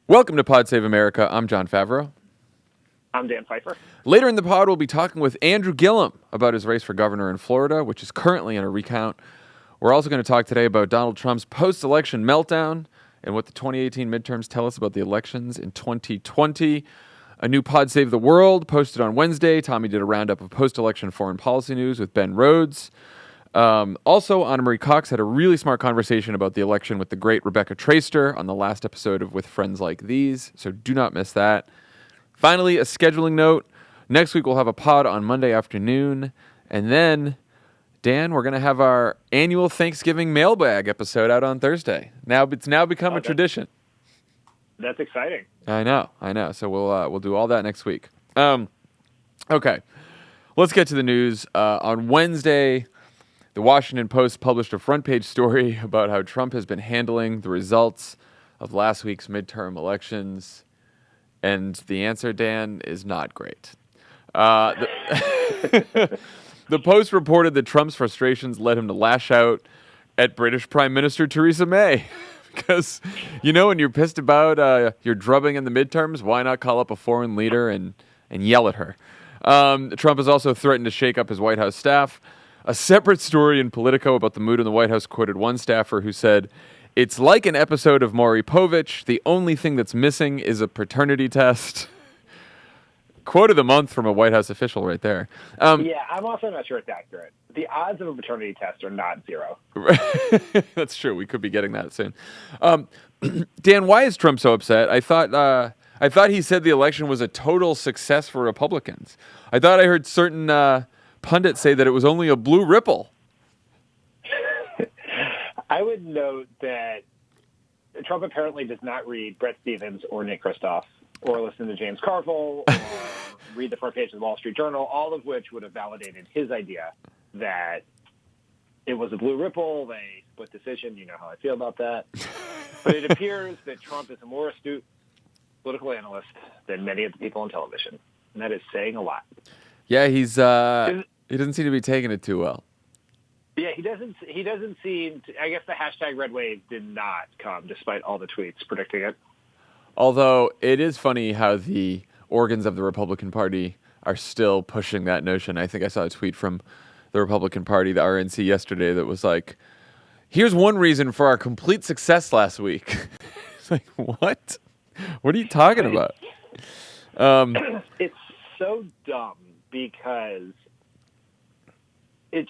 Welcome to Pod Save America. I'm Jon Favreau. I'm Dan Pfeiffer. Later in the pod, we'll be talking with Andrew Gillum about his race for governor in Florida, which is currently in a recount. We're also going to talk today about Donald Trump's post-election meltdown and what the 2018 midterms tell us about the elections in 2020. A new Pod Save the World posted on Wednesday. Tommy did a roundup of post-election foreign policy news with Ben Rhodes. Also, Anna Marie Cox had a really smart conversation about the election with the great Rebecca Traister on the last episode of With Friends Like These, so do not miss that. Finally, a scheduling note. Next week we'll have a pod on Monday afternoon, and then, Dan, we're going to have our annual Thanksgiving mailbag episode out on Thursday. It's now become a tradition. That's exciting. I know. So we'll do all that next week. Okay, let's get to the news. On Wednesday, the Washington Post published a front-page story about how Trump has been handling the results of last week's midterm elections, and the answer, Dan, is not great. The Post reported that Trump's frustrations led him to lash out at British Prime Minister Theresa May. Because, when you're pissed about your drubbing in the midterms, why not call up a foreign leader and yell at her? Trump has also threatened to shake up his White House staff. A separate story in Politico about the mood in the White House quoted one staffer who said, "It's like an episode of Maury Povich. The only thing that's missing is a paternity test." Quote of the month from a White House official right there. Yeah, I'm also not sure it's accurate. The odds of a paternity test are not zero. That's true. We could be getting that soon. Dan, why is Trump so upset? I thought he said the election was a total success for Republicans. I thought I heard certain pundits say that it was only a blue ripple. I would note that Trump apparently does not read Bret Stephens or Nick Kristof or listen to James Carville or read the front page of the Wall Street Journal, all of which would have validated his idea that it was a blue ripple, a split decision. You know how I feel about that. But it appears that Trump is a more astute political analyst than many of the people on television, and that is saying a lot. Yeah, he doesn't seem to be taking it too well. Yeah, he doesn't seem to, I guess the hashtag red wave did not come despite all the tweets predicting it. Although it is funny how the organs of the Republican Party are still pushing that notion. I think I saw a tweet from the Republican Party, the RNC, yesterday that was like, here's one reason for our complete success last week. It's like, what? What are you talking about? It's so dumb because it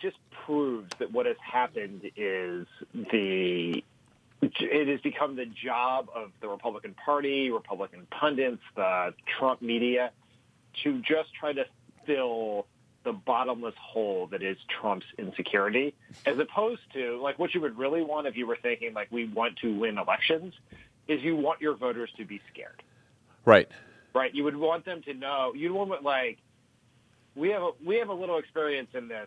just proves that what has happened is it has become the job of the Republican Party, Republican pundits, the Trump media to just try to fill the bottomless hole that is Trump's insecurity, as opposed to what you would really want if you were thinking we want to win elections is you want your voters to be scared. Right. Right. You would want them to know. You'd want we have a little experience in this.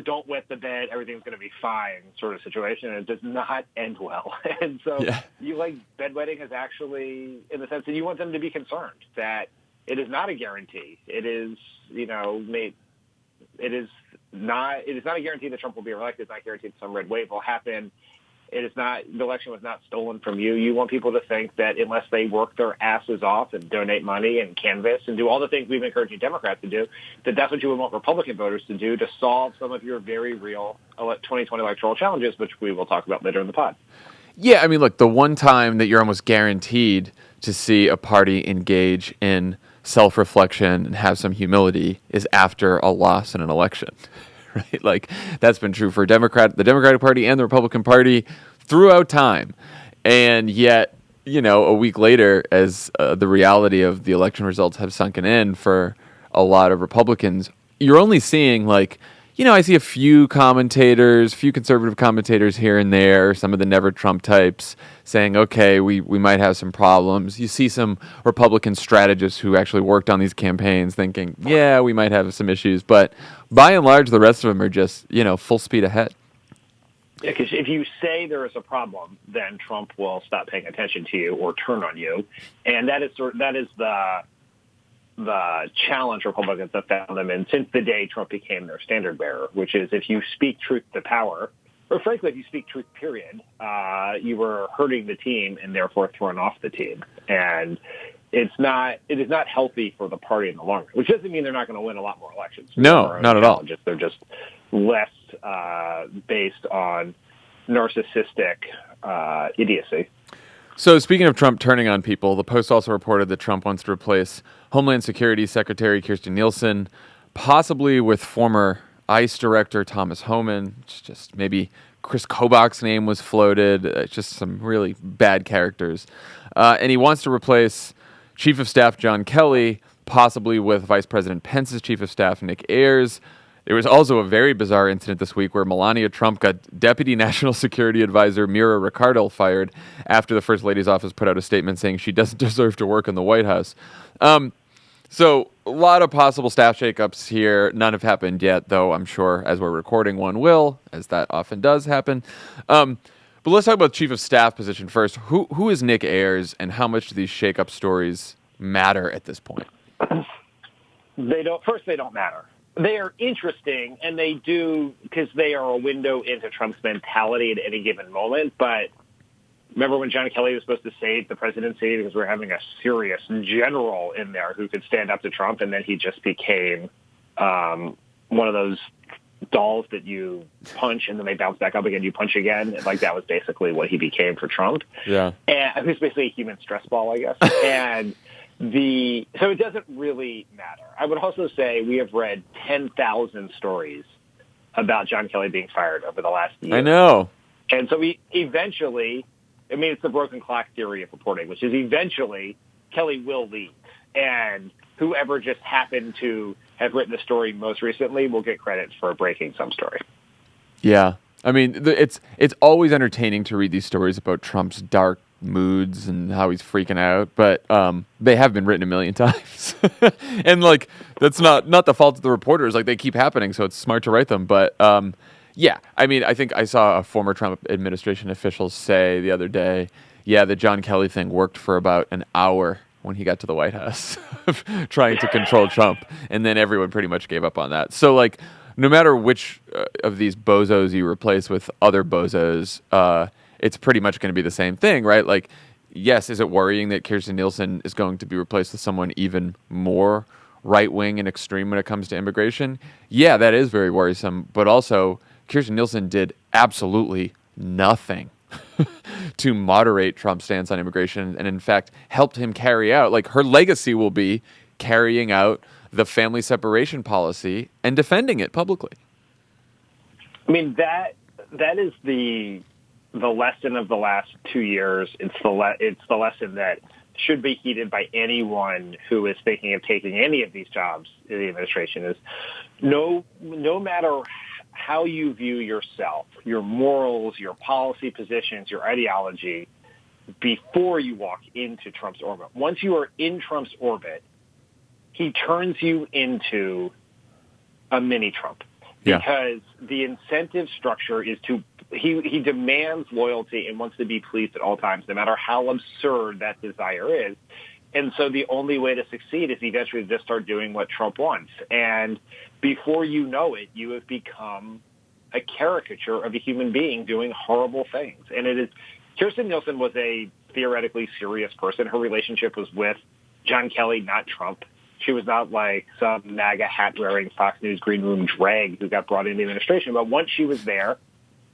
Don't wet the bed, everything's going to be fine sort of situation, and it does not end well. And so you bedwetting is actually in the sense that you want them to be concerned that it is not a guarantee. It is, it is not a guarantee that Trump will be elected. It's not guaranteed some red wave will happen. It is not, the election was not stolen from you. You want people to think that unless they work their asses off and donate money and canvass and do all the things we've encouraged Democrats to do, that's what you would want Republican voters to do to solve some of your very real 2020 electoral challenges, which we will talk about later in the pod. Yeah, I mean, look, the one time that you're almost guaranteed to see a party engage in self-reflection and have some humility is after a loss in an election. Right? That's been true for the Democratic Party and the Republican Party throughout time. And yet, a week later, as the reality of the election results have sunken in for a lot of Republicans, you're only seeing I see a few conservative commentators here and there, some of the never Trump types saying, okay, we might have some problems. You see some Republican strategists who actually worked on these campaigns thinking, yeah, we might have some issues. But by and large, the rest of them are just, full speed ahead. Yeah, because if you say there is a problem, then Trump will stop paying attention to you or turn on you. And that is the challenge Republicans have found them in since the day Trump became their standard bearer, which is if you speak truth to power, or frankly, if you speak truth, period, you were hurting the team and therefore throwing off the team. And it is not healthy for the party in the long run, which doesn't mean they're not going to win a lot more elections. No, not at all. They're just less based on narcissistic idiocy. So speaking of Trump turning on people, the Post also reported that Trump wants to replace Homeland Security Secretary Kirsten Nielsen, possibly with former ICE Director Thomas Homan. It's just maybe Chris Kobach's name was floated. It's just some really bad characters. And he wants to replace Chief of Staff John Kelly, possibly with Vice President Pence's Chief of Staff Nick Ayers. There was also a very bizarre incident this week where Melania Trump got Deputy National Security Advisor Mira Ricardo fired after the First Lady's office put out a statement saying she doesn't deserve to work in the White House. So a lot of possible staff shakeups here. None have happened yet, though I'm sure as we're recording one will, as that often does happen. But let's talk about Chief of Staff position first. Who is Nick Ayers, and how much do these shakeup stories matter at this point? They don't matter. They are interesting, and they do because they are a window into Trump's mentality at any given moment. But remember when John Kelly was supposed to save the presidency because we're having a serious general in there who could stand up to Trump, and then he just became one of those dolls that you punch and then they bounce back up again, you punch again. Like that was basically what he became for Trump. Yeah. And it was basically a human stress ball, I guess. And so it doesn't really matter. I would also say we have read 10,000 stories about John Kelly being fired over the last year. I know. And so it's the broken clock theory of reporting, which is eventually Kelly will leave. And whoever just happened to have written the story most recently will get credit for breaking some story. Yeah. I mean, it's always entertaining to read these stories about Trump's dark moods and how he's freaking out, but they have been written a million times. And, like, that's not the fault of the reporters. Like, they keep happening, so it's smart to write them. But, yeah, I mean, I think I saw a former Trump administration official say the other day, yeah, the John Kelly thing worked for about an hour when he got to the White House trying to control Trump. And then everyone pretty much gave up on that. So, like, no matter which of these bozos you replace with other bozos, it's pretty much going to be the same thing, right? Like, yes, is it worrying that Kirsten Nielsen is going to be replaced with someone even more right-wing and extreme when it comes to immigration? Yeah, that is very worrisome. But also, Kirsten Nielsen did absolutely nothing to moderate Trump's stance on immigration, and in fact helped him carry out, like, her legacy will be carrying out the family separation policy and defending it publicly. I mean, that is the lesson of the last 2 years. It's the lesson that should be heeded by anyone who is thinking of taking any of these jobs in the administration. Is no matter how you view yourself, your morals, your policy positions, your ideology, before you walk into Trump's orbit. Once you are in Trump's orbit, he turns you into a mini Trump. Yeah. Because the incentive structure is he demands loyalty and wants to be pleased at all times, no matter how absurd that desire is. And so the only way to succeed is eventually just start doing what Trump wants. And before you know it, you have become a caricature of a human being doing horrible things. And Kirsten Nielsen was a theoretically serious person. Her relationship was with John Kelly, not Trump. She was not like some MAGA hat-wearing Fox News green room drag who got brought into the administration. But once she was there,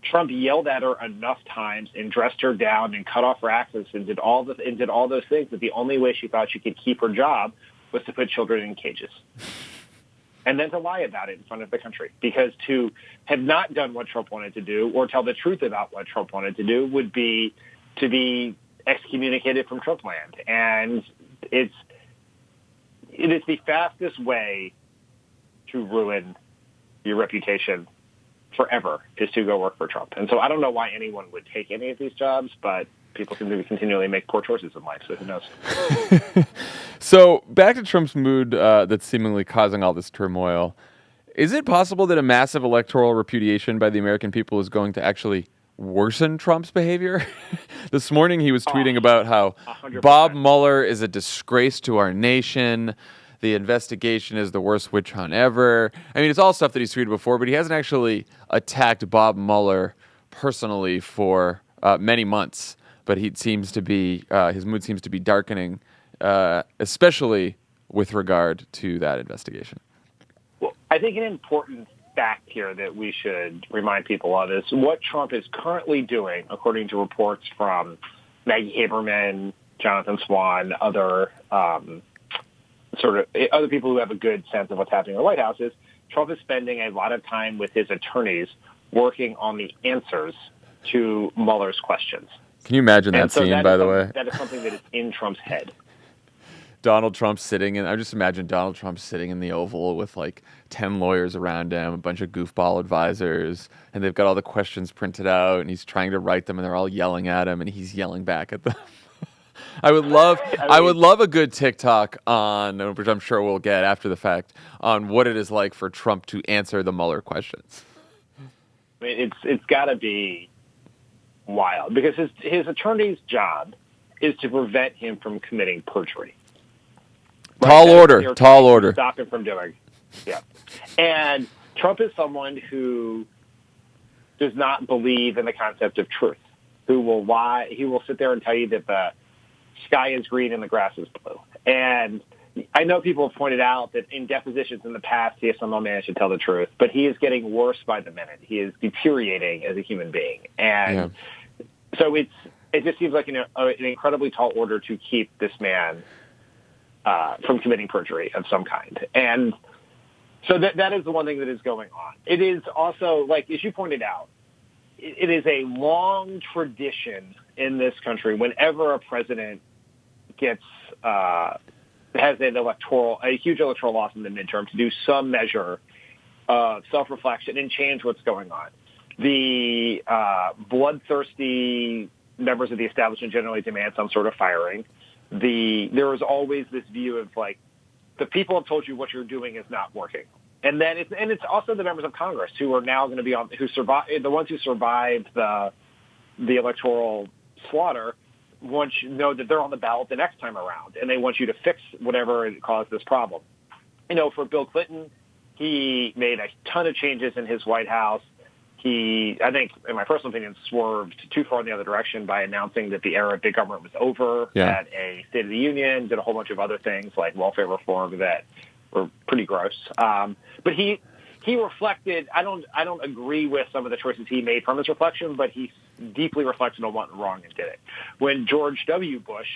Trump yelled at her enough times and dressed her down and cut off her access and did all those things that the only way she thought she could keep her job was to put children in cages. And then to lie about it in front of the country. Because to have not done what Trump wanted to do or tell the truth about what Trump wanted to do would be to be excommunicated from Trump land. And it is the fastest way to ruin your reputation forever is to go work for Trump. And so I don't know why anyone would take any of these jobs, but people can continually make poor choices in life, so who knows? So back to Trump's mood that's seemingly causing all this turmoil. Is it possible that a massive electoral repudiation by the American people is going to actually worsen Trump's behavior? This morning he was tweeting about how 100%. Bob Mueller is a disgrace to our nation. The investigation is the worst witch hunt ever. I mean, it's all stuff that he's tweeted before, but he hasn't actually attacked Bob Mueller personally for many months, but he seems to be his mood seems to be darkening, especially with regard to that investigation. Well, I think an important fact here that we should remind people of is what Trump is currently doing, according to reports from Maggie Haberman, Jonathan Swan, other other people who have a good sense of what's happening in the White House, is Trump is spending a lot of time with his attorneys working on the answers to Mueller's questions. Can you imagine that scene, by the way? That is something that is in Trump's head. Donald Trump I just imagine Donald Trump sitting in the Oval with like 10 lawyers around him, a bunch of goofball advisors, and they've got all the questions printed out, and he's trying to write them, and they're all yelling at him, and he's yelling back at them. I would love a good TikTok on, which I'm sure we'll get after the fact, on what it is like for Trump to answer the Mueller questions. I mean, it's got to be wild, because his attorney's job is to prevent him from committing perjury. Tall order. Stop him from doing. Yeah. And Trump is someone who does not believe in the concept of truth, who will lie. He will sit there and tell you that the sky is green and the grass is blue. And I know people have pointed out that in depositions in the past, he has somehow managed to tell the truth, but he is getting worse by the minute. He is deteriorating as a human being. And so it just seems like an incredibly tall order to keep this man from committing perjury of some kind. And so that is the one thing that is going on. It is also, like, as you pointed out, it is a long tradition in this country whenever a president has a huge electoral loss in the midterm to do some measure of self-reflection and change what's going on. The bloodthirsty members of the establishment generally demand some sort of firing. There is always this view of, like, the people have told you what you're doing is not working. And then it's also the members of Congress who are now going to be the ones who survived the electoral slaughter want you to know that they're on the ballot the next time around, and they want you to fix whatever caused this problem. You know, for Bill Clinton, he made a ton of changes in his White House. He, I think, in my personal opinion, swerved too far in the other direction by announcing that the era of big government was over at a State of the Union, did a whole bunch of other things like welfare reform that were pretty gross. But he reflected, I don't agree with some of the choices he made from his reflection, but he deeply reflected on what went wrong and did it. When George W. Bush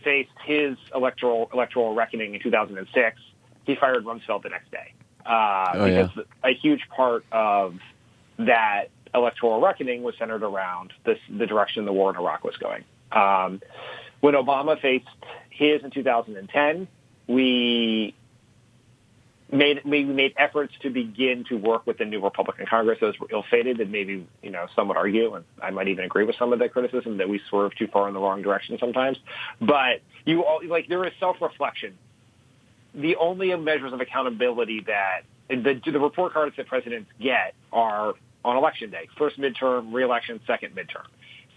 faced his electoral reckoning in 2006, he fired Rumsfeld the next day. Because a huge part of that electoral reckoning was centered around the direction the war in Iraq was going. When Obama faced his in 2010, we made efforts to begin to work with the new Republican Congress. Those were ill-fated, and maybe, some would argue, and I might even agree with some of that criticism, that we swerve too far in the wrong direction sometimes. But there is self-reflection. The only measures of accountability that the report cards that presidents get are on election day: first midterm, re-election, second midterm.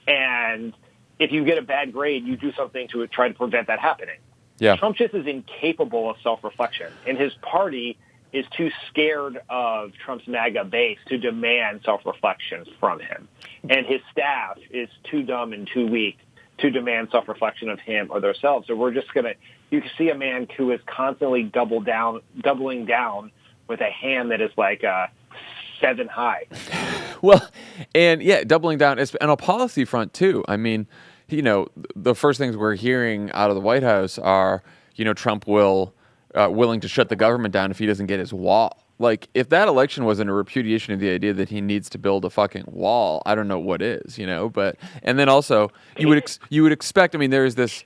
And if you get a bad grade, you do something to try to prevent that happening. Yeah. Trump just is incapable of self-reflection, and his party is too scared of Trump's MAGA base to demand self-reflection from him. And his staff is too dumb and too weak to demand self-reflection of him or themselves. So you can see a man who is constantly doubling down with a hand that is like 7 high. Well, and doubling down on a policy front too. I mean, the first things we're hearing out of the White House are, Trump willing to shut the government down if he doesn't get his wall. Like, if that election wasn't a repudiation of the idea that he needs to build a fucking wall, I don't know what is, But and then also you would expect. I mean, there's this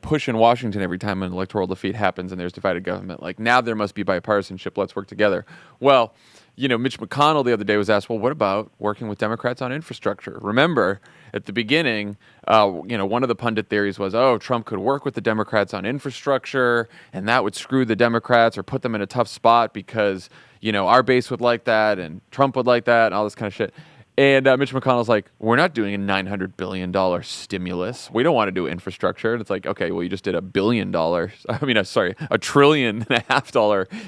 push in Washington every time an electoral defeat happens and there's divided government. Like, now there must be bipartisanship. Let's work together. Well, Mitch McConnell the other day was asked, well, what about working with Democrats on infrastructure? Remember, at the beginning, one of the pundit theories was, Trump could work with the Democrats on infrastructure, and that would screw the Democrats or put them in a tough spot because, our base would like that and Trump would like that and all this kind of shit. And Mitch McConnell's like, we're not doing a $900 billion stimulus. We don't want to do infrastructure. And it's like, okay, well, you just did $1 billion. $1.5 trillion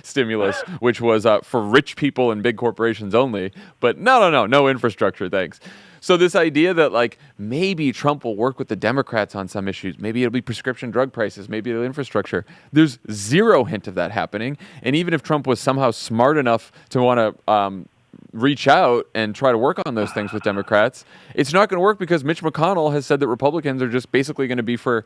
stimulus, which was for rich people and big corporations only. But no infrastructure, thanks. So this idea that like maybe Trump will work with the Democrats on some issues, maybe it'll be prescription drug prices, maybe it'll infrastructure. There's zero hint of that happening. And even if Trump was somehow smart enough to want to reach out and try to work on those things with Democrats, it's not going to work because Mitch McConnell has said that Republicans are just basically going to be for,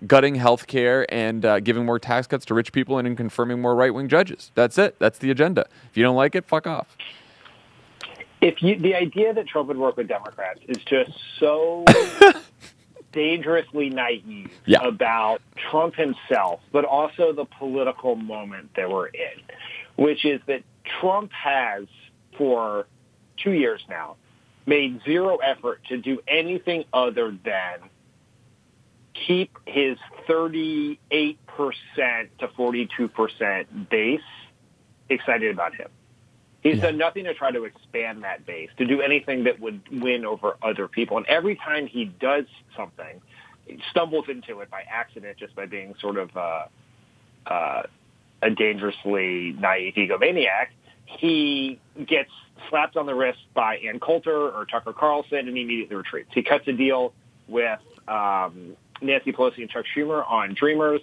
gutting health care and giving more tax cuts to rich people and confirming more right-wing judges. That's it. That's the agenda. If you don't like it, fuck off. The idea that Trump would work with Democrats is just so dangerously naive about Trump himself, but also the political moment that we're in, which is that Trump has, for 2 years now, made zero effort to do anything other than keep his 38% to 42% base excited about him. He's done nothing to try to expand that base, to do anything that would win over other people. And every time he does something, he stumbles into it by accident, just by being sort of a dangerously naive egomaniac, he gets slapped on the wrist by Ann Coulter or Tucker Carlson and he immediately retreats. He cuts a deal with Nancy Pelosi and Chuck Schumer on Dreamers.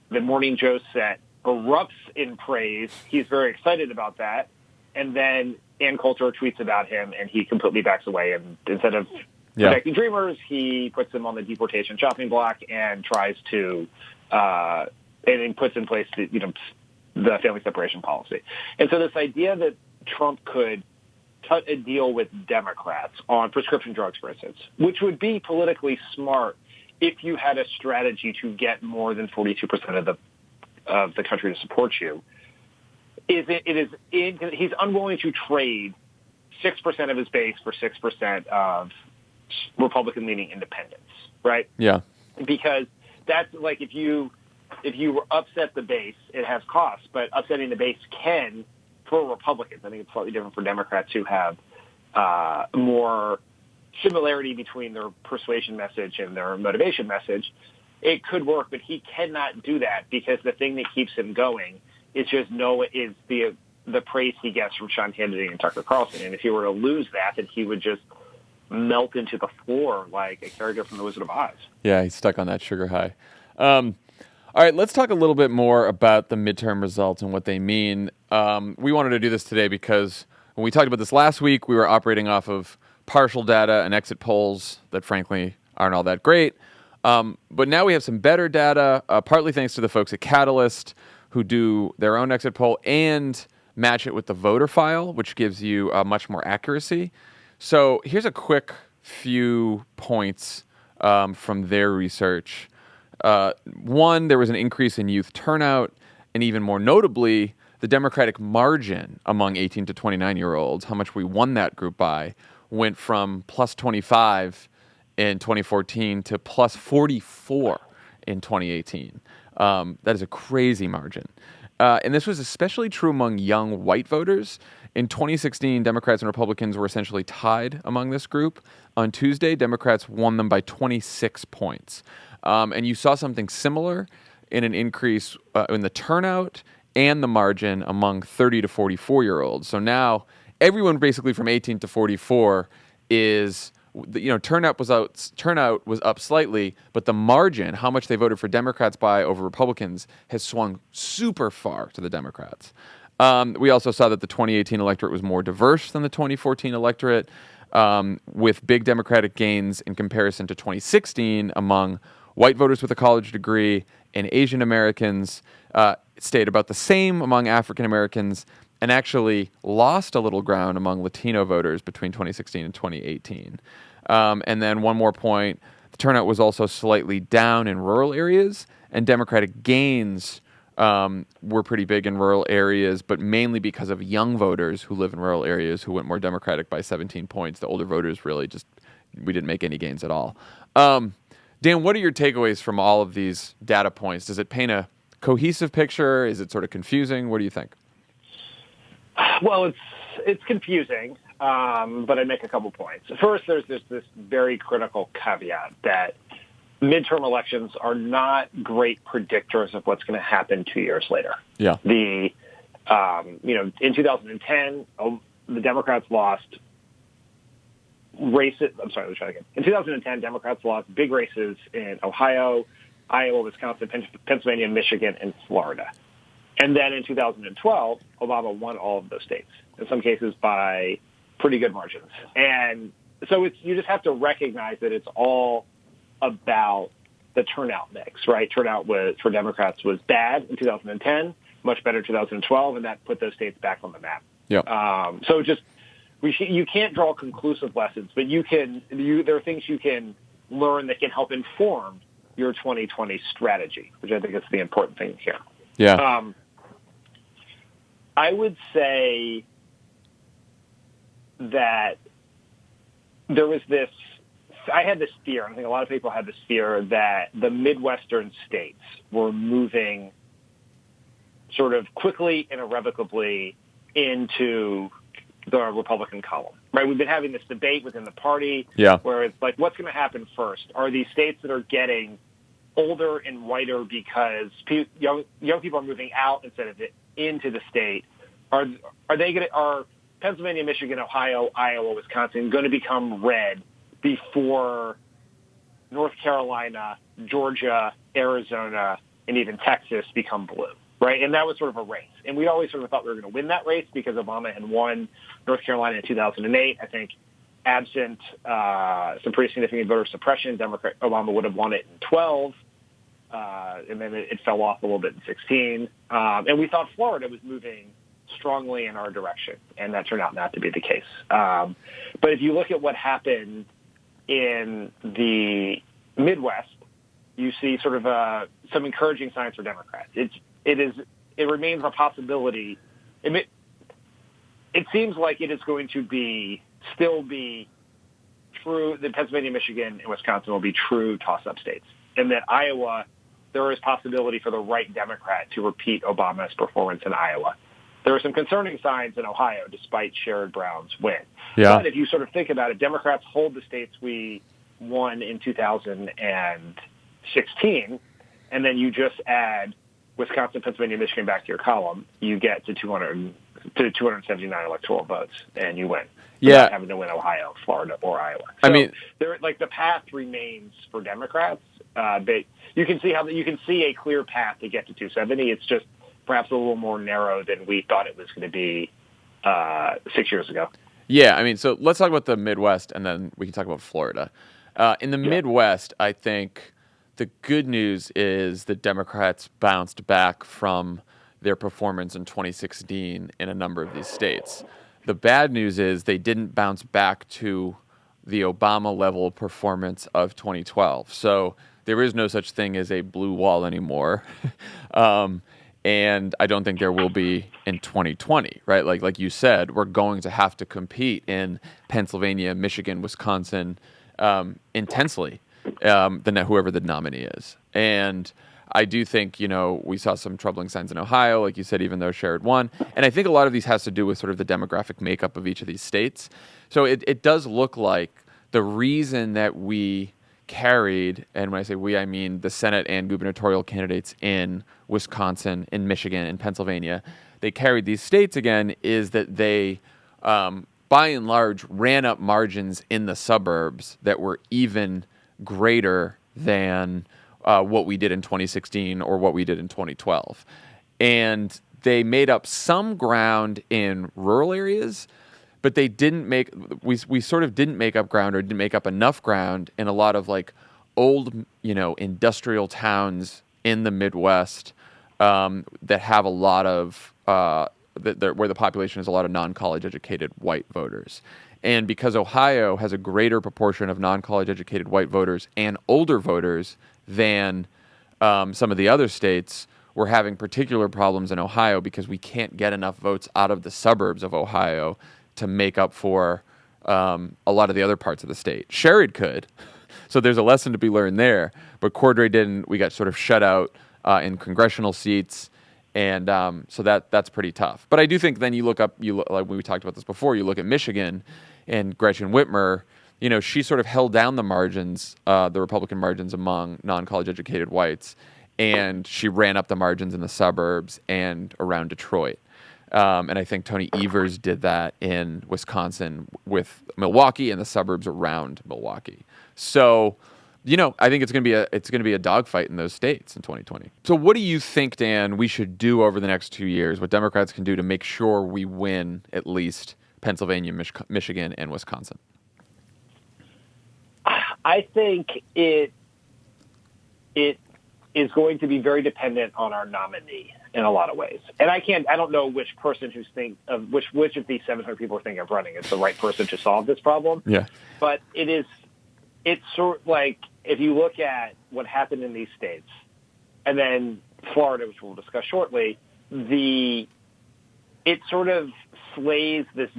The Morning Joe set erupts in praise. He's very excited about that. And then Ann Coulter tweets about him and he completely backs away. And instead of protecting Dreamers, he puts them on the deportation chopping block and tries to and then puts in place the family separation policy. And so this idea that Trump could cut a deal with Democrats on prescription drugs, for instance, which would be politically smart if you had a strategy to get more than 42% of the country to support you, he's unwilling to trade 6% of his base for 6% of Republican-leaning independents, right? Yeah. Because that's like if you upset the base, it has costs, but upsetting the base can for Republicans. I think it's slightly different for Democrats who have more similarity between their persuasion message and their motivation message. It could work, but he cannot do that because the thing that keeps him going is the praise he gets from Sean Hannity and Tucker Carlson. And if he were to lose that, then he would just melt into the floor like a character from The Wizard of Oz. Yeah, he's stuck on that sugar high. All right, let's talk a little bit more about the midterm results and what they mean. We wanted to do this today because when we talked about this last week, we were operating off of partial data and exit polls that, frankly, aren't all that great. But now we have some better data, partly thanks to the folks at Catalyst who do their own exit poll and match it with the voter file, which gives you much more accuracy. So here's a quick few points from their research. One, there was an increase in youth turnout, and even more notably, the Democratic margin among 18 to 29-year-olds, how much we won that group by, went from plus 25 in 2014 to plus 44 in 2018. That is a crazy margin. And this was especially true among young white voters. In 2016, Democrats and Republicans were essentially tied among this group. On Tuesday, Democrats won them by 26 points. And you saw something similar in an increase in the turnout and the margin among 30 to 44-year-olds. So now everyone basically from 18 to 44 is, turnout was up slightly, but the margin, how much they voted for Democrats by over Republicans, has swung super far to the Democrats. We also saw that the 2018 electorate was more diverse than the 2014 electorate, with big Democratic gains in comparison to 2016 among white voters with a college degree and Asian Americans. Stayed about the same among African Americans and actually lost a little ground among Latino voters between 2016 and 2018. And then one more point, the turnout was also slightly down in rural areas, and Democratic gains were pretty big in rural areas, but mainly because of young voters who live in rural areas who went more Democratic by 17 points. The older voters really we didn't make any gains at all. Dan, what are your takeaways from all of these data points? Does it paint a cohesive picture? Is it sort of confusing? What do you think? Well, it's confusing. but I make a couple points. First, there's this very critical caveat that midterm elections are not great predictors of what's going to happen 2 years later. Yeah. In 2010, the Democrats lost races. I'm sorry, let me try again. In 2010, Democrats lost big races in Ohio, Iowa, Wisconsin, Pennsylvania, Michigan, and Florida. And then in 2012, Obama won all of those states, in some cases by pretty good margins. And so you just have to recognize that it's all about the turnout mix, right? Turnout for Democrats was bad in 2010, much better in 2012, and that put those states back on the map. Yeah. You can't draw conclusive lessons, but there are things you can learn that can help inform your 2020 strategy, which I think is the important thing here. Yeah. I would say that there was I had this fear, and I think a lot of people had this fear that the Midwestern states were moving sort of quickly and irrevocably into the Republican column, right? We've been having this debate within the party where it's like, what's going to happen first? Are these states that are getting older and whiter because young people are moving out instead of into the state? Are Pennsylvania, Michigan, Ohio, Iowa, Wisconsin going to become red before North Carolina, Georgia, Arizona, and even Texas become blue, right? And that was sort of a race. And we always sort of thought we were going to win that race because Obama had won North Carolina in 2008. I think absent some pretty significant voter suppression, Obama would have won it in 12. And then it fell off a little bit in 16. And we thought Florida was moving strongly in our direction, and that turned out not to be the case. But if you look at what happened in the Midwest, you see sort of some encouraging signs for Democrats. It remains a possibility. It seems like it is going to still be true that Pennsylvania, Michigan, and Wisconsin will be true toss-up states, and that Iowa, there is possibility for the right Democrat to repeat Obama's performance in Iowa. There are some concerning signs in Ohio, despite Sherrod Brown's win. Yeah. But if you sort of think about it, Democrats hold the states we won in 2016, and then you just add Wisconsin, Pennsylvania, Michigan back to your column, you get to 279 electoral votes, and you win. Without having to win Ohio, Florida, or Iowa. So the path remains for Democrats. But you can see a clear path to get to 270. It's just perhaps a little more narrow than we thought it was going to be 6 years ago. Yeah, I mean, so let's talk about the Midwest, and then we can talk about Florida. In the Midwest, I think the good news is the Democrats bounced back from their performance in 2016 in a number of these states. The bad news is they didn't bounce back to the Obama-level performance of 2012. So there is no such thing as a blue wall anymore. And I don't think there will be in 2020, right? Like you said, we're going to have to compete in Pennsylvania, Michigan, Wisconsin intensely, whoever the nominee is. And I do think, we saw some troubling signs in Ohio, like you said, even though Sherrod won. And I think a lot of these has to do with sort of the demographic makeup of each of these states. So it does look like the reason that we carried, and when I say we, I mean the Senate and gubernatorial candidates in Wisconsin, in Michigan, and Pennsylvania, they carried these states again, is that they, by and large, ran up margins in the suburbs that were even greater than what we did in 2016 or what we did in 2012. And they made up some ground in rural areas, but they didn't we sort of didn't make up ground, or didn't make up enough ground in a lot of like old, industrial towns in the Midwest that have a lot of, where the population is a lot of non-college educated white voters. And because Ohio has a greater proportion of non-college educated white voters and older voters than some of the other states, we're having particular problems in Ohio because we can't get enough votes out of the suburbs of Ohio to make up for a lot of the other parts of the state. Sherrod could. So there's a lesson to be learned there. But Cordray didn't. We got sort of shut out in congressional seats. And so that's pretty tough. But I do think then you look, like we talked about this before, you look at Michigan and Gretchen Whitmer, she sort of held down the margins, the Republican margins among non-college educated whites, and she ran up the margins in the suburbs and around Detroit. And I think Tony Evers did that in Wisconsin with Milwaukee and the suburbs around Milwaukee. So, I think it's going to be a dogfight in those states in 2020. So what do you think, Dan, we should do over the next 2 years, what Democrats can do to make sure we win at least Pennsylvania, Michigan, and Wisconsin? I think it is going to be very dependent on our nominee in a lot of ways. And I don't know which person which of these 700 people who think of running is the right person to solve this problem. Yeah. But it's sort of like, if you look at what happened in these states and then Florida, which we'll discuss shortly, it sort of slays this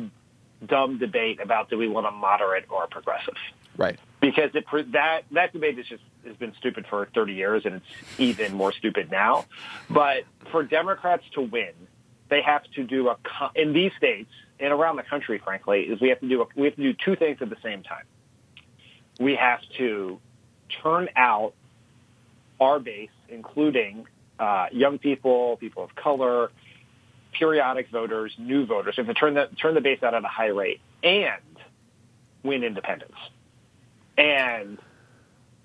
dumb debate about, do we want a moderate or a progressive? Right. Because that debate has been stupid for 30 years, and it's even more stupid now. But for Democrats to win, they have to do in these states and around the country, frankly, is we have to do two things at the same time. We have to turn out our base, including young people, people of color, periodic voters, new voters. We have to turn the base out at a high rate and win independents. And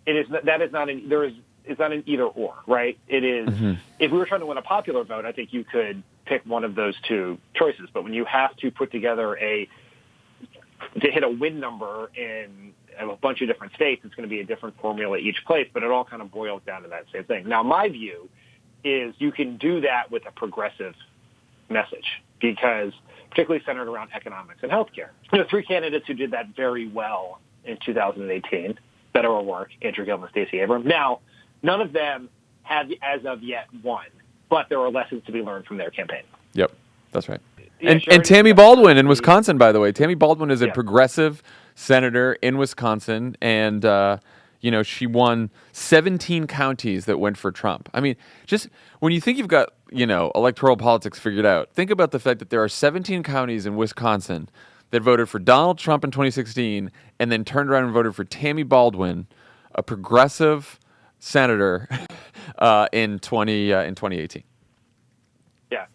it's not an either or, right? It is, If we were trying to win a popular vote, I think you could pick one of those two choices. But when you have to put together to hit a win number in a bunch of different states, it's going to be a different formula each place, but it all kind of boils down to that same thing. Now, my view is you can do that with a progressive message, because particularly centered around economics and healthcare. Three candidates who did that very well in 2018, better or worse, Andrew Gillum and Stacey Abrams. Now, none of them have, as of yet, won, but there are lessons to be learned from their campaign. Yep, that's right. And Tammy Baldwin in Wisconsin, by the way. Tammy Baldwin is a progressive senator in Wisconsin, and she won 17 counties that went for Trump. I mean, just when you think you've got electoral politics figured out, think about the fact that there are 17 counties in Wisconsin that voted for Donald Trump in 2016 and then turned around and voted for Tammy Baldwin, a progressive senator, in 2018. Yeah.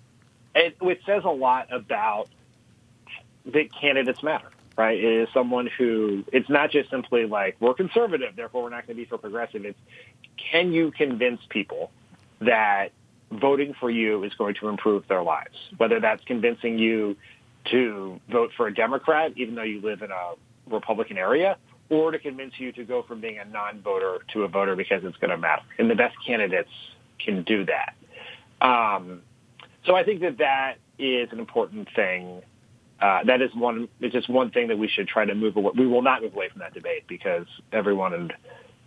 Which says a lot about that candidates matter, right? It is someone who, it's not just simply like, we're conservative, therefore we're not going to be for progressive. It's, can you convince people that voting for you is going to improve their lives? Whether that's convincing you to vote for a Democrat, even though you live in a Republican area, or to convince you to go from being a non-voter to a voter because it's going to matter. And the best candidates can do that. So I think that is an important thing. It's just one thing that we should try to move away. We will not move away from that debate, because everyone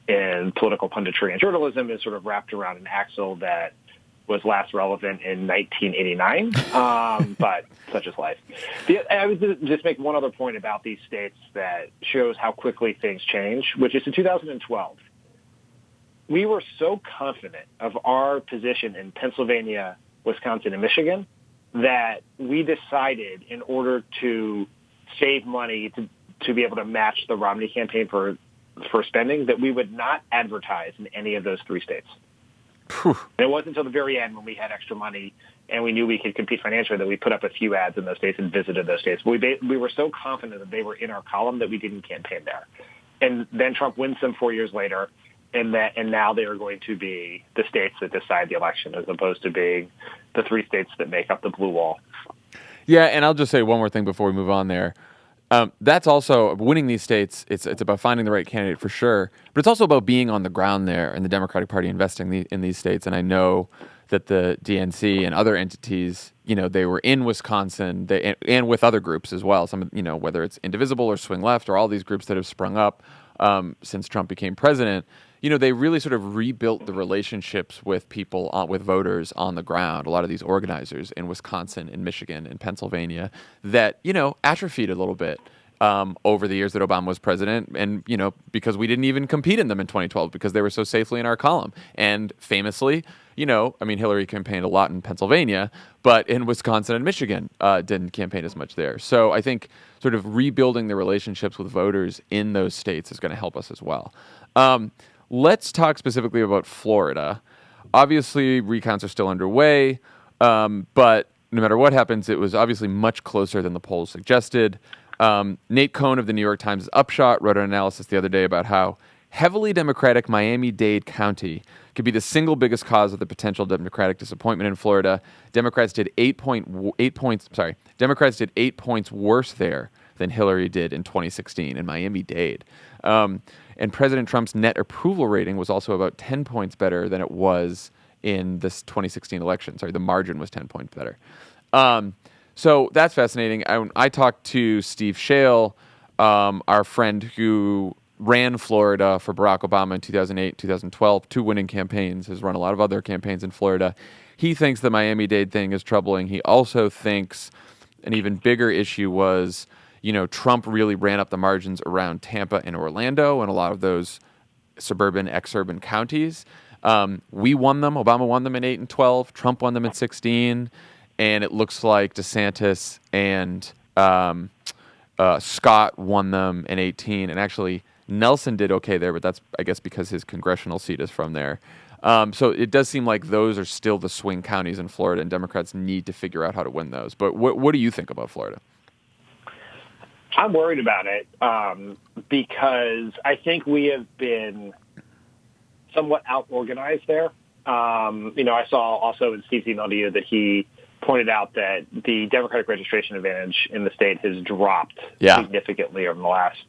in political punditry and journalism is sort of wrapped around an axle that was last relevant in 1989, but such is life. I would just make one other point about these states that shows how quickly things change, which is in 2012, we were so confident of our position in Pennsylvania, Wisconsin, and Michigan that we decided, in order to save money to be able to match the Romney campaign for spending, that we would not advertise in any of those three states. And it wasn't until the very end, when we had extra money and we knew we could compete financially, that we put up a few ads in those states and visited those states. We were so confident that they were in our column that we didn't campaign there. And then Trump wins them 4 years later, and now they are going to be the states that decide the election, as opposed to being the three states that make up the blue wall. Yeah, and I'll just say one more thing before we move on there. That's also, winning these states, it's about finding the right candidate for sure, but it's also about being on the ground there and the Democratic Party investing in these states. And I know that the DNC and other entities, they were in Wisconsin, and with other groups as well. Some, whether it's Indivisible or Swing Left or all these groups that have sprung up since Trump became president. They really sort of rebuilt the relationships with people, with voters on the ground. A lot of these organizers in Wisconsin, in Michigan, in Pennsylvania, that, atrophied a little bit over the years that Obama was president, and because we didn't even compete in them in 2012 because they were so safely in our column. And famously, Hillary campaigned a lot in Pennsylvania, but in Wisconsin and Michigan didn't campaign as much there. So I think sort of rebuilding the relationships with voters in those states is going to help us as well. Let's talk specifically about Florida. Obviously, recounts are still underway, but no matter what happens, it was obviously much closer than the polls suggested. Nate Cohn of the New York Times' Upshot wrote an analysis the other day about how heavily Democratic Miami-Dade County could be the single biggest cause of the potential Democratic disappointment in Florida. Democrats did 8 points worse there than Hillary did in 2016 in Miami-Dade. And President Trump's net approval rating was also about 10 points better than it was in this 2016 election. Sorry, the margin was 10 points better. So that's fascinating. I talked to Steve Shale, our friend who ran Florida for Barack Obama in 2008, 2012, 2 winning campaigns, has run a lot of other campaigns in Florida. He thinks the Miami-Dade thing is troubling. He also thinks an even bigger issue was, Trump really ran up the margins around Tampa and Orlando and a lot of those suburban, exurban counties. We won them. Obama won them in 8 and 12. Trump won them in 16. And it looks like DeSantis and Scott won them in 18. And actually, Nielsen did okay there, but that's, I guess, because his congressional seat is from there. So it does seem like those are still the swing counties in Florida, and Democrats need to figure out how to win those. But what do you think about Florida? I'm worried about it because I think we have been somewhat out-organized there. I saw also in Steve's email to you that he pointed out that the Democratic registration advantage in the state has dropped significantly over the last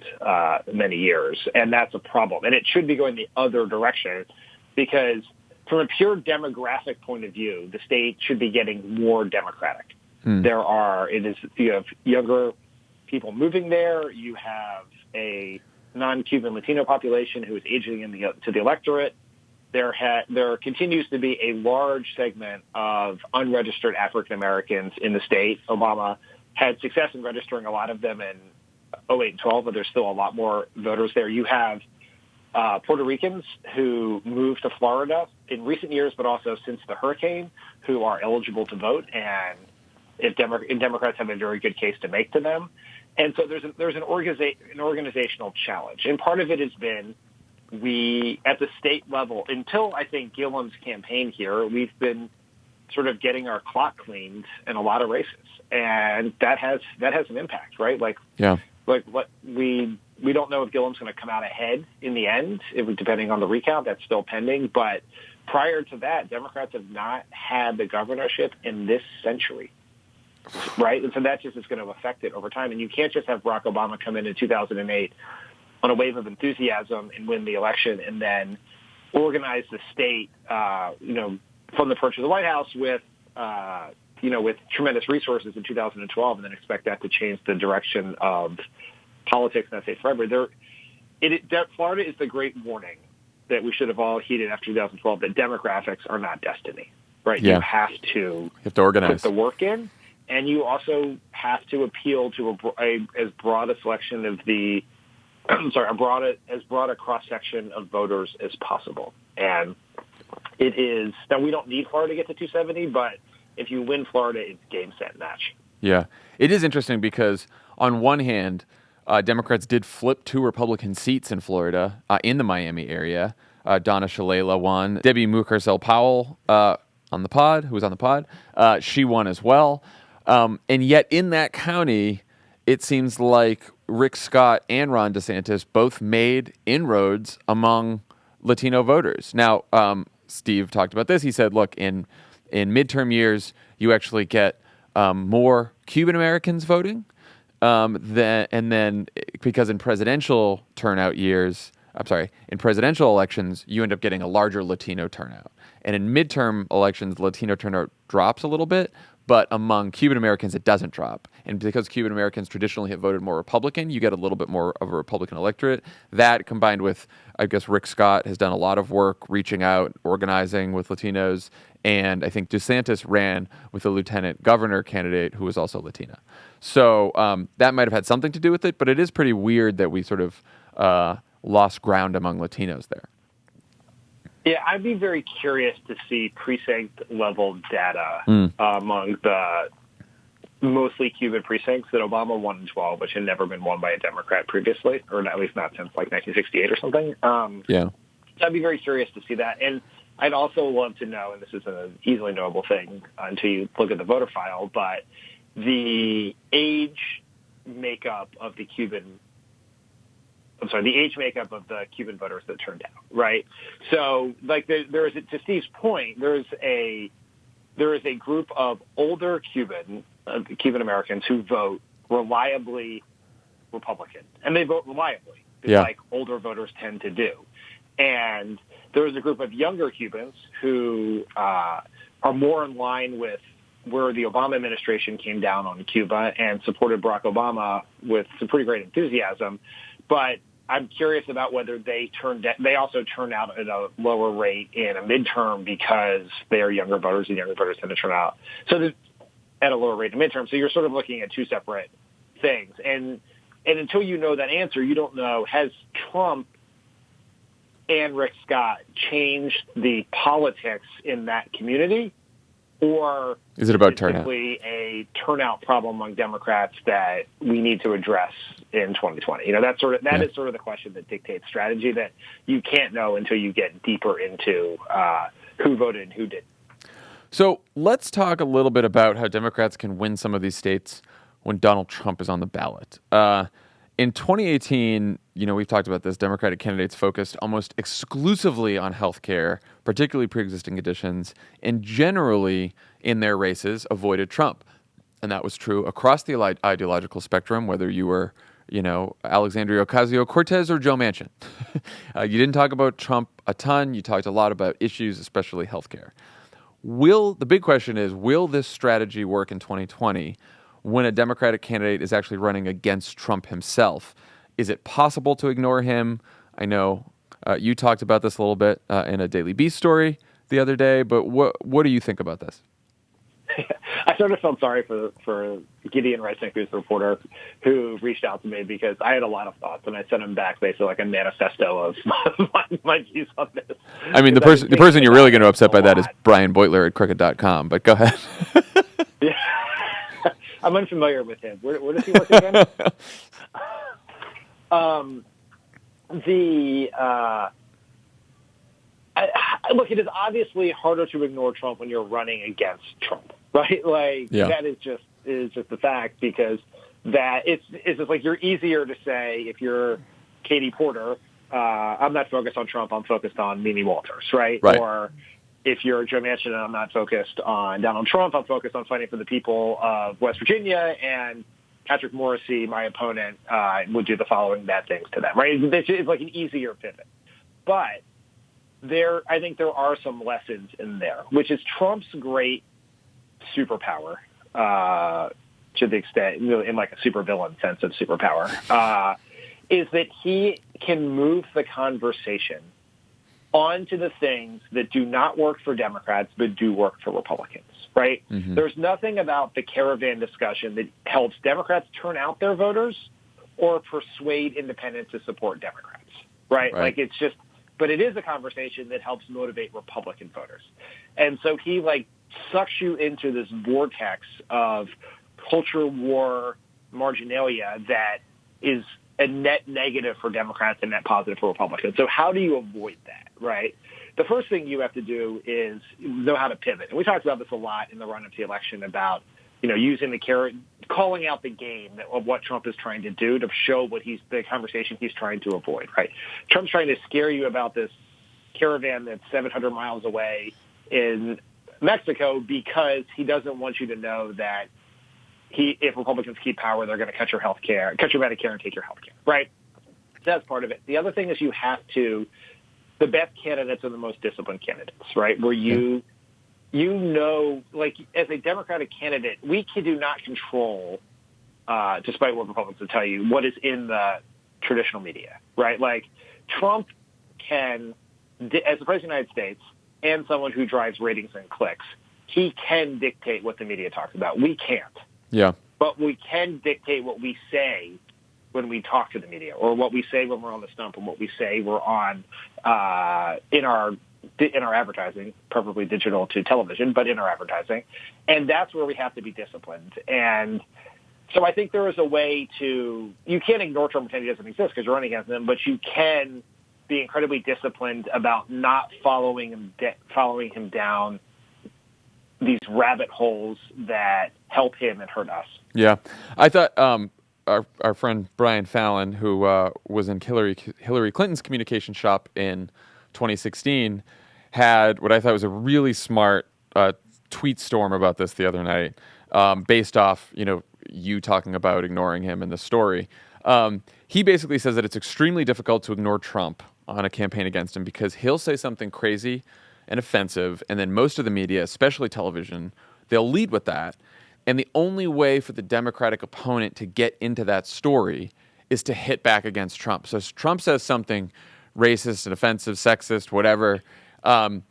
many years, and that's a problem. And it should be going the other direction because from a pure demographic point of view, the state should be getting more Democratic. You have younger people moving there. You have a non-Cuban Latino population who is aging to the electorate. There continues to be a large segment of unregistered African Americans in the state. Obama had success in registering a lot of them in 08 and 12, but there's still a lot more voters there. You have Puerto Ricans who moved to Florida in recent years, but also since the hurricane, who are eligible to vote, and Democrats have a very good case to make to them. And so there's an organizational challenge, and part of it has been we, at the state level, until I think Gillum's campaign here, we've been sort of getting our clock cleaned in a lot of races, and that has an impact, right? Like what we don't know if Gillum's going to come out ahead in the end, depending on the recount. That's still pending. But prior to that, Democrats have not had the governorship in this century, right? And so that just is going to affect it over time. And you can't just have Barack Obama come in 2008 on a wave of enthusiasm and win the election, and then organize the state, from the perch of the White House with tremendous resources in 2012, and then expect that to change the direction of politics in that state forever. Florida is the great warning that we should have all heeded after 2012, that demographics are not destiny, right? Yeah. You have to organize, put the work in, and you also have to appeal to as broad a selection of as broad a cross-section of voters as possible. And it is, now we don't need Florida to get to 270, but if you win Florida, it's game, set, match. Yeah. It is interesting because on one hand, Democrats did flip 2 Republican seats in Florida, in the Miami area. Donna Shalala won. Debbie Mucarsel-Powell, who was on the pod, she won as well. And yet in that county, it seems like Rick Scott and Ron DeSantis both made inroads among Latino voters. Now, Steve talked about this. He said, look, in midterm years, you actually get more Cuban Americans voting. And then because in presidential elections, you end up getting a larger Latino turnout. And in midterm elections, Latino turnout drops a little bit, But among Cuban Americans, it doesn't drop. And because Cuban Americans traditionally have voted more Republican, you get a little bit more of a Republican electorate. That combined with, I guess, Rick Scott has done a lot of work reaching out, organizing with Latinos. And I think DeSantis ran with a lieutenant governor candidate who was also Latina. So that might have had something to do with it, but it is pretty weird that we sort of lost ground among Latinos there. Yeah, I'd be very curious to see precinct-level data among the mostly Cuban precincts that Obama won in 12, which had never been won by a Democrat previously, or at least not since, 1968 or something. Yeah. So I'd be very curious to see that. And I'd also love to know, and this is an easily knowable thing until you look at the voter file, but the age makeup of the Cuban voters that turned out, right? So, there is, to Steve's point, there is a group of older Cuban Americans who vote reliably Republican, and they vote reliably, like older voters tend to do. And there is a group of younger Cubans who are more in line with where the Obama administration came down on Cuba and supported Barack Obama with some pretty great enthusiasm, but I'm curious about whether they also turn out at a lower rate in a midterm because they are younger voters, and younger voters tend to turn out at a lower rate in midterm. So you're sort of looking at two separate things. And until you know that answer, you don't know, has Trump and Rick Scott changed the politics in that community? Or is it about turnout? Simply a turnout problem among Democrats that we need to address in 2020? That is sort of the question that dictates strategy that you can't know until you get deeper into who voted and who didn't. So let's talk a little bit about how Democrats can win some of these states when Donald Trump is on the ballot. In 2018, we've talked about this, Democratic candidates focused almost exclusively on health care, particularly pre-existing conditions, and generally in their races avoided Trump. And that was true across the ideological spectrum, whether you were, Alexandria Ocasio-Cortez or Joe Manchin. You didn't talk about Trump a ton. You talked a lot about issues, especially health care. The big question is, will this strategy work in 2020 when a Democratic candidate is actually running against Trump himself? Is it possible to ignore him? I know you talked about this a little bit in a Daily Beast story the other day, but what do you think about this? I sort of felt sorry for Gideon Reisnick, who's the reporter, who reached out to me because I had a lot of thoughts, and I sent him back basically like a manifesto of my views on this. I mean, the person you're really going to upset by that is Brian Beutler at Crooked.com, but go ahead. Yeah. I'm unfamiliar with him. Where does he work again? Look, it is obviously harder to ignore Trump when you're running against Trump, right? That is just the fact, because that it's just like you're easier to say if you're Katie Porter, I'm not focused on Trump, I'm focused on Mimi Walters, right? Or if you're Joe Manchin and I'm not focused on Donald Trump, I'm focused on fighting for the people of West Virginia, and Patrick Morrissey, my opponent, would do the following bad things to them, right? It's like an easier pivot. But I think there are some lessons in there, which is Trump's great superpower, to the extent, in like a supervillain sense of superpower, is that he can move the conversation onto the things that do not work for Democrats but do work for Republicans, right? Mm-hmm. There's nothing about the caravan discussion that helps Democrats turn out their voters or persuade independents to support Democrats, right? Like it's just, but it is a conversation that helps motivate Republican voters. And so he sucks you into this vortex of culture war marginalia that is a net negative for Democrats and net positive for Republicans. So how do you avoid that, right? The first thing you have to do is know how to pivot. And we talked about this a lot in the run-up to the election about, using the carrot, calling out the game of what Trump is trying to do to show the conversation he's trying to avoid, right? Trump's trying to scare you about this caravan that's 700 miles away in Mexico because he doesn't want you to know that if Republicans keep power, they're going to cut your Medicare and take your health care, right? That's part of it. The other thing is the best candidates are the most disciplined candidates, right? Where you like as a Democratic candidate, we do not control, despite what Republicans will tell you, what is in the traditional media, right? Like Trump can, as the President of the United States and someone who drives ratings and clicks, he can dictate what the media talks about. We can't. Yeah. But we can dictate what we say when we talk to the media, or what we say when we're on the stump, and what we say we're on in our advertising, preferably digital to television, but in our advertising. And that's where we have to be disciplined. And so I think there is a way you can't ignore Trump and pretend he doesn't exist because you're running against him, but you can be incredibly disciplined about not following him down these rabbit holes that help him and hurt us. Yeah. I thought our friend Brian Fallon, who was in Hillary Clinton's communication shop in 2016, had what I thought was a really smart tweet storm about this the other night, based off, you talking about ignoring him in the story. He basically says that it's extremely difficult to ignore Trump on a campaign against him because he'll say something crazy and offensive, and then most of the media, especially television, they'll lead with that. And the only way for the Democratic opponent to get into that story is to hit back against Trump. So if Trump says something racist and offensive, sexist, whatever, the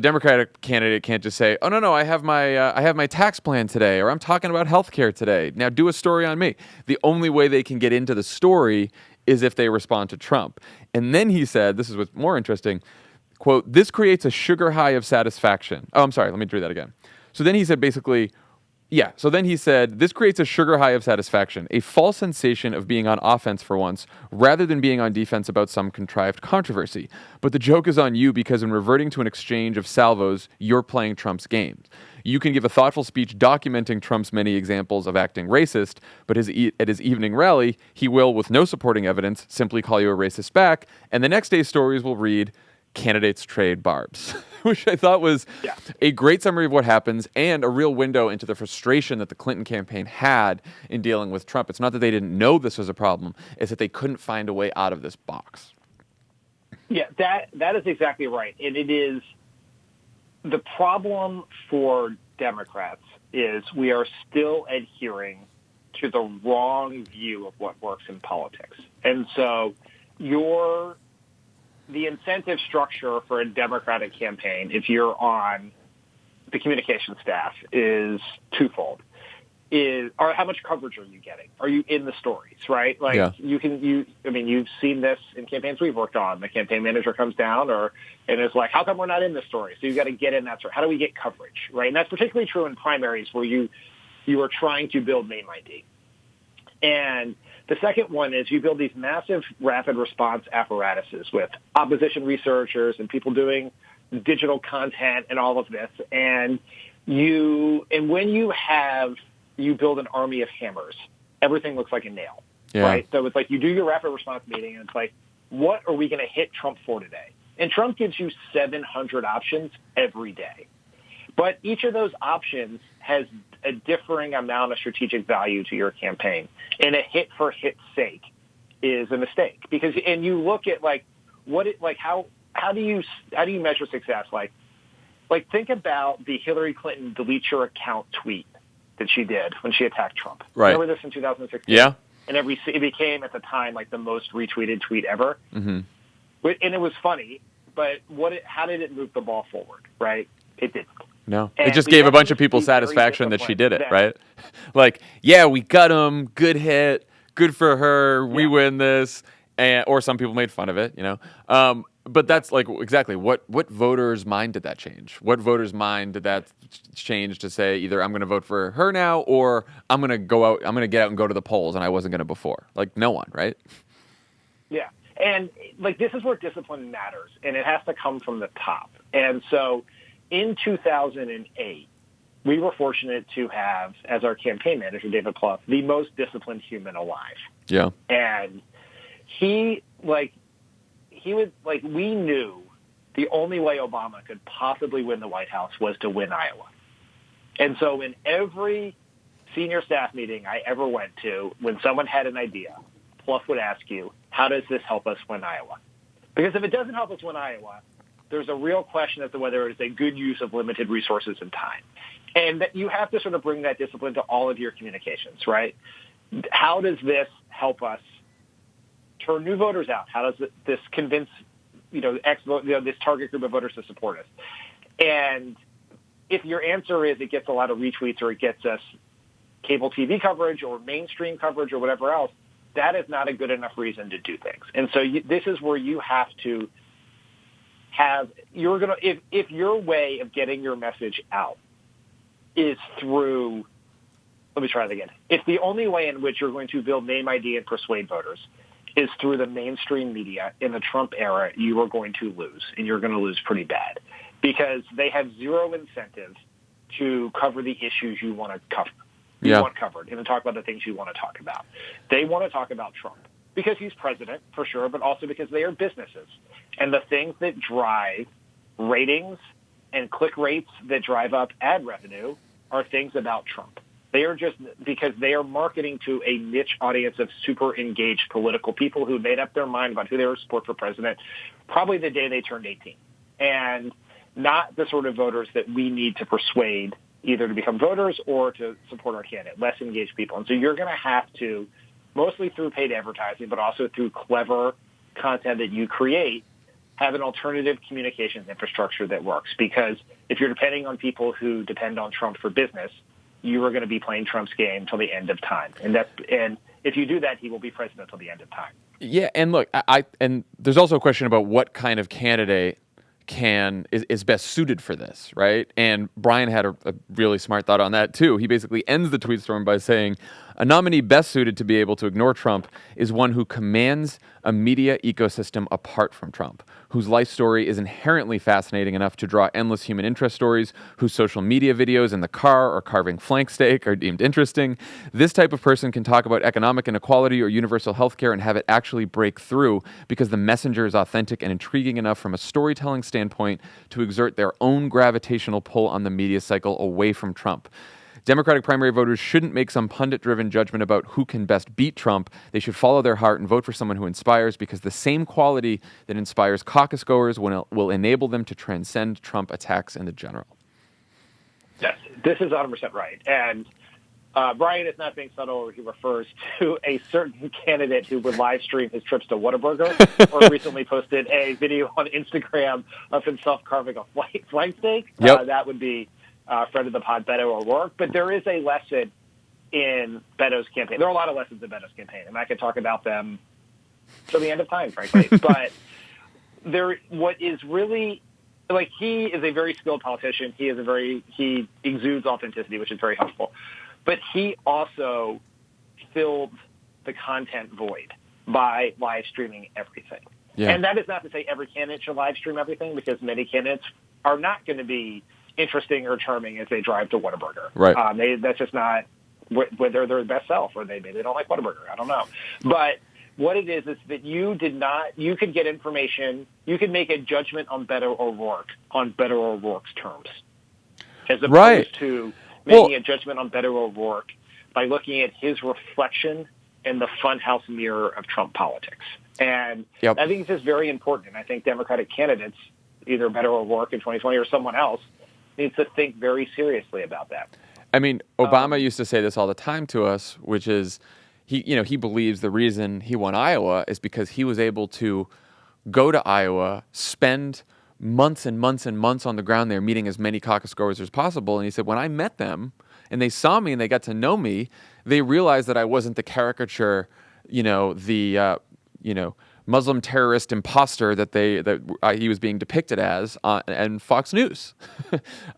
Democratic candidate can't just say, "Oh no, I have my tax plan today," or "I'm talking about healthcare today. Now do a story on me." The only way they can get into the story is if they respond to Trump. And then he said, this is what's more interesting, quote, "This creates a sugar high of satisfaction." Oh, I'm sorry. Let me do that again. So then he said basically, this creates a sugar high of satisfaction, a false sensation of being on offense for once, rather than being on defense about some contrived controversy. But the joke is on you because in reverting to an exchange of salvos, you're playing Trump's games. You can give a thoughtful speech documenting Trump's many examples of acting racist, but at his evening rally, he will, with no supporting evidence, simply call you a racist back, and the next day's stories will read, "Candidates trade barbs," which I thought was a great summary of what happens and a real window into the frustration that the Clinton campaign had in dealing with Trump. It's not that they didn't know this was a problem, it's that they couldn't find a way out of this box. Yeah, that is exactly right. And it is the problem for Democrats is we are still adhering to the wrong view of what works in politics. And so the incentive structure for a Democratic campaign, if you're on the communication staff, is twofold. Or how much coverage are you getting? Are you in the stories, right? Like you've seen this in campaigns we've worked on. The campaign manager comes down and is like, how come we're not in the story? So you got to get in that story. How do we get coverage, right? And that's particularly true in primaries where you are trying to build name ID. And the second one is you build these massive rapid response apparatuses with opposition researchers and people doing digital content and all of this. And when you build an army of hammers, everything looks like a nail, right? So it's like you do your rapid response meeting and it's like, what are we going to hit Trump for today? And Trump gives you 700 options every day. But each of those options has a differing amount of strategic value to your campaign. And a hit for hit's sake is a mistake and you look at how do you measure success? Like think about the Hillary Clinton delete your account tweet that she did when she attacked Trump. Right. Remember this in 2016? Yeah. And it became at the time like the most retweeted tweet ever. Mm-hmm. And it was funny, but how did it move the ball forward? Right? It didn't. No, it just gave a bunch of people satisfaction that she did it, right? Like, yeah, we got him, good hit, good for her, we win this, or some people made fun of it, But that's like exactly what voters' mind did that change? What voters' mind did that change to say either I'm going to vote for her now or I'm going to get out and go to the polls and I wasn't going to before? Like no one, right? Yeah, and like this is where discipline matters, and it has to come from the top, and so. In 2008, we were fortunate to have, as our campaign manager, David Plouffe, the most disciplined human alive. Yeah. And we knew the only way Obama could possibly win the White House was to win Iowa. And so in every senior staff meeting I ever went to, when someone had an idea, Plouffe would ask you, how does this help us win Iowa? Because if it doesn't help us win Iowa, there's a real question as to whether it's a good use of limited resources and time. And that you have to sort of bring that discipline to all of your communications, right? How does this help us turn new voters out? How does this convince, this target group of voters to support us? And if your answer is it gets a lot of retweets or it gets us cable TV coverage or mainstream coverage or whatever else, that is not a good enough reason to do things. And so this is where you have to if your way of getting your message out is through, let me try that again. If the only way in which you're going to build name ID and persuade voters is through the mainstream media in the Trump era, you are going to lose, and you're going to lose pretty bad because they have zero incentive to cover the issues you want to cover. You want covered and to talk about the things you want to talk about. They want to talk about Trump because he's president, for sure, but also because they are businesses. And the things that drive ratings and click rates that drive up ad revenue are things about Trump. They are just because they are marketing to a niche audience of super engaged political people who made up their mind about who they would support for president probably the day they turned 18, and not the sort of voters that we need to persuade either to become voters or to support our candidate, less engaged people. And so you're going to have to, mostly through paid advertising, but also through clever content that you create, have an alternative communications infrastructure that works. Because if you're depending on people who depend on Trump for business, you are going to be playing Trump's game till the end of time. And if you do that, he will be president till the end of time. Yeah, and look, and there's also a question about what kind of candidate is best suited for this, right? And Brian had a really smart thought on that too. He basically ends the tweet storm by saying, a nominee best suited to be able to ignore Trump is one who commands a media ecosystem apart from Trump, whose life story is inherently fascinating enough to draw endless human interest stories, whose social media videos in the car or carving flank steak are deemed interesting. This type of person can talk about economic inequality or universal health care and have it actually break through because the messenger is authentic and intriguing enough from a storytelling standpoint to exert their own gravitational pull on the media cycle away from Trump. Democratic primary voters shouldn't make some pundit-driven judgment about who can best beat Trump. They should follow their heart and vote for someone who inspires, because the same quality that inspires caucus goers will enable them to transcend Trump attacks in the general. Yes, this is 100% right. And Brian is not being subtle. He refers to a certain candidate who would live stream his trips to Whataburger or recently posted a video on Instagram of himself carving a flank steak. Yep. That would be friend of the pod, Beto O'Rourke. But there is a lesson in Beto's campaign. There are a lot of lessons in Beto's campaign, and I could talk about them till the end of time, frankly. But what is really, like, he is a very skilled politician. He exudes authenticity, which is very helpful. But he also filled the content void by live streaming everything. Yeah. And that is not to say every candidate should live stream everything, because many candidates are not going to be interesting or charming as they drive to Whataburger. Right. That's just not whether they're the best self, or maybe they don't like Whataburger. I don't know. But what it is that you could get information, you could make a judgment on Beto O'Rourke on Beto O'Rourke's terms, as opposed to making a judgment on Beto O'Rourke by looking at his reflection in the funhouse mirror of Trump politics. And I think it's just very important. And I think Democratic candidates, either Beto O'Rourke in 2020 or someone else, needs to think very seriously about that. I mean, Obama used to say this all the time to us, which is he believes the reason he won Iowa is because he was able to go to Iowa, spend months and months and months on the ground there meeting as many caucus goers as possible. And he said, when I met them and they saw me and they got to know me, they realized that I wasn't the caricature, Muslim terrorist imposter that he was being depicted as on Fox News.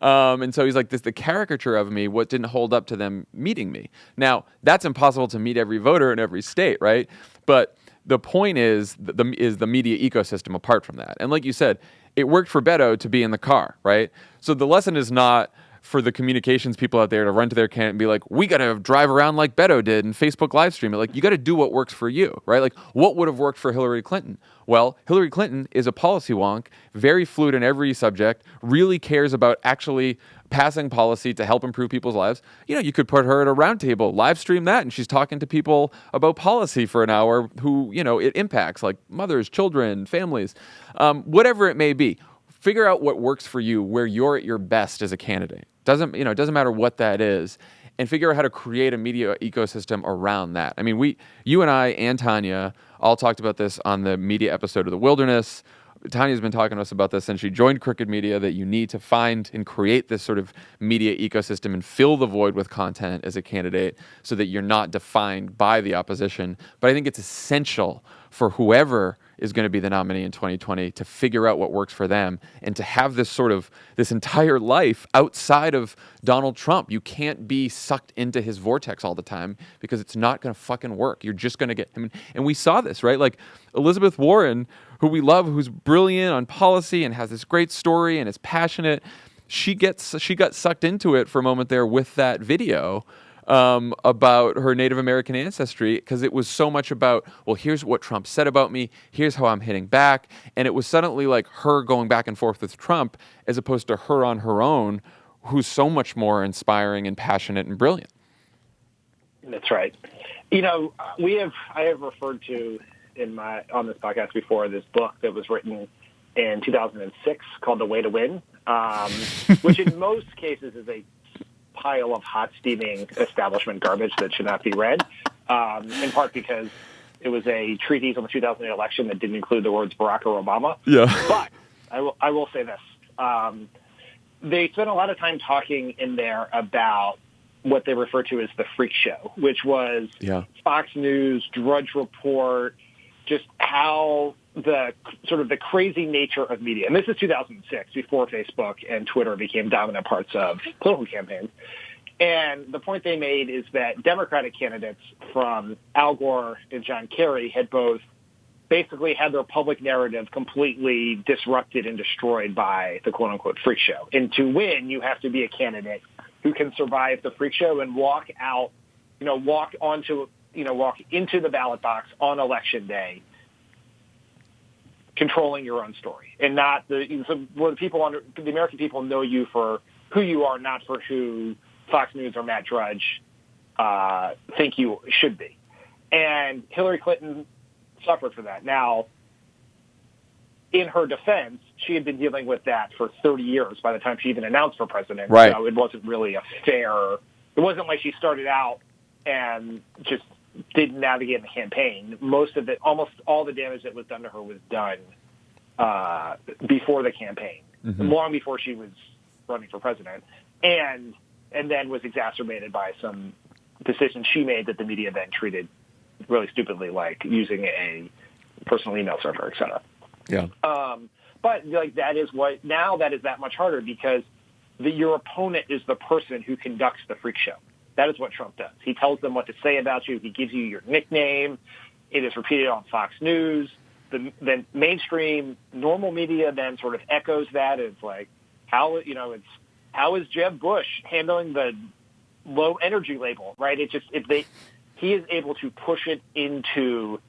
And so he's like, the caricature of me, what didn't hold up to them meeting me. Now, that's impossible to meet every voter in every state, right? But the point is the media ecosystem apart from that. And like you said, it worked for Beto to be in the car, right? So the lesson is not for the communications people out there to run to their candidate and be like, we got to drive around like Beto did and Facebook live stream it. Like, you got to do what works for you, right? Like, what would have worked for Hillary Clinton? Well, Hillary Clinton is a policy wonk, very fluid in every subject, really cares about actually passing policy to help improve people's lives. You could put her at a round table, live stream that, and she's talking to people about policy for an hour who, it impacts, like mothers, children, families, whatever it may be. figure out what works for you, where you're at your best as a candidate. It doesn't matter what that is, and figure out how to create a media ecosystem around that. I mean, you and I and Tanya all talked about this on the media episode of The Wilderness. Tanya's been talking to us about this since she joined Crooked Media, that you need to find and create this sort of media ecosystem and fill the void with content as a candidate so that you're not defined by the opposition. But I think it's essential for whoever is going to be the nominee in 2020 to figure out what works for them and to have this entire life outside of Donald Trump. You can't be sucked into his vortex all the time because it's not going to fucking work. You're just going to get him. And we saw this, right? Like Elizabeth Warren, who we love, who's brilliant on policy and has this great story and is passionate. She got sucked into it for a moment there with that video about her Native American ancestry, because it was so much about, well, here's what Trump said about me, here's how I'm hitting back, and it was suddenly like her going back and forth with Trump as opposed to her on her own, who's so much more inspiring and passionate and brilliant. That's right. I have referred to on this podcast before this book that was written in 2006 called The Way to Win, which in most cases is a pile of hot steaming establishment garbage that should not be read, in part because it was a treatise on the 2008 election that didn't include the words Barack or Obama. Yeah. But I will say this. They spent a lot of time talking in there about what they refer to as the freak show, which was Fox News, Drudge Report, just how the sort of the crazy nature of media. And this is 2006, before Facebook and Twitter became dominant parts of political campaigns. And the point they made is that Democratic candidates from Al Gore and John Kerry had both basically had their public narrative completely disrupted and destroyed by the quote-unquote freak show. And to win, you have to be a candidate who can survive the freak show and walk into the ballot box on election day controlling your own story, and not where the American people know you for who you are, not for who Fox News or Matt Drudge think you should be. And Hillary Clinton suffered for that. Now, in her defense, she had been dealing with that for 30 years by the time she even announced for president. Right. So it wasn't really it wasn't like she started out and just didn't navigate in the campaign. Almost all the damage that was done to her was done before the campaign, long before she was running for president, and then was exacerbated by some decisions she made that the media then treated really stupidly, like using a personal email server, et cetera. Yeah. But like that is that much harder because your opponent is the person who conducts the freak show. That is what Trump does. He tells them what to say about you. He gives you your nickname. It is repeated on Fox News. The mainstream normal media then sort of echoes that. It's like, how is Jeb Bush handling the low energy label, right? He is able to push it into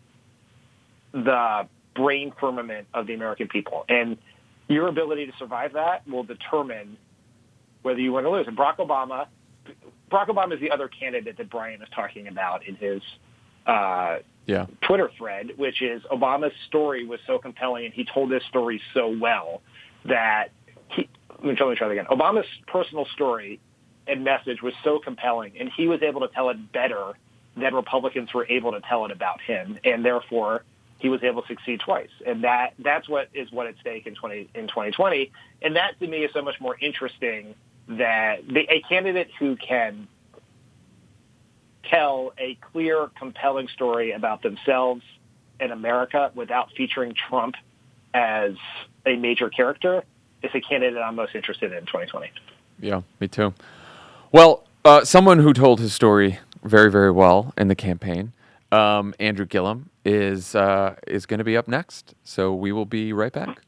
the brain firmament of the American people. And your ability to survive that will determine whether you win or lose. And Barack Obama is the other candidate that Brian is talking about in his Twitter thread, which is Obama's story was so compelling and he told this story so well that let me try that again. Obama's personal story and message was so compelling and he was able to tell it better than Republicans were able to tell it about him. And therefore he was able to succeed twice. And that's what at stake in 2020. And that to me is so much more interesting that a candidate who can tell a clear, compelling story about themselves and America without featuring Trump as a major character is a candidate I'm most interested in 2020. Yeah, me too. Well, someone who told his story very, very well in the campaign, Andrew Gillum, is going to be up next. So we will be right back.